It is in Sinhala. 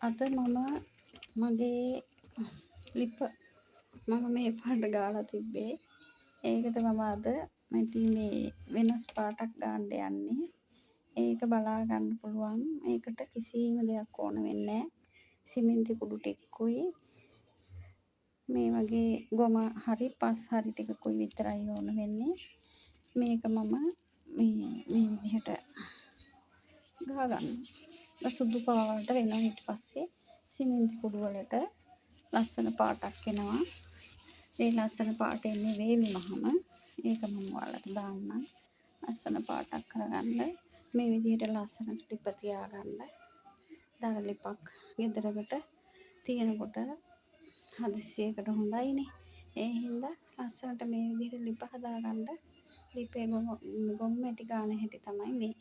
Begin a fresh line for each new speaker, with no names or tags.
අද මගේ ලිප මේ පාට ගාලා තිබ්බේ. ඒකට මම අද මේ වෙනස් පාටක් ගන්න යන්නේ. ඒක බලා ගන්න පුළුවන්. ඒකට කිසිම දෙයක් ඕන වෙන්නේ නැහැ. සිමෙන්ති කුඩු ටිකකුයි මේ වගේ ගොම හරි පස් හරි ටිකකුයි විතරයි ඕන වෙන්නේ. මේක මම මේ විදිහට ගහ ගන්න. සුදු පාට වෙනවා. ඊට පස්සේ සිමෙන්ති කුඩු වලට ලස්සන පාටක් එනවා. ඒ ලස්සන පාට එන්නේ වේලුනහම ඒක මම ඔයාලට දාන්නම්. ලස්සන පාටක් කරගන්න මේ විදිහට ලස්සන ලිප තියාගන්න. දර ලිපක් ගෙදරකට තියෙනකොට හදිසියකට හොඳයිනේ. ඒ හින්දා ලස්සනට මේ විදිහට ලිප හදාගන්න. ලිපේ ගොම් මැටි ගාන හැටි තමයි මේ.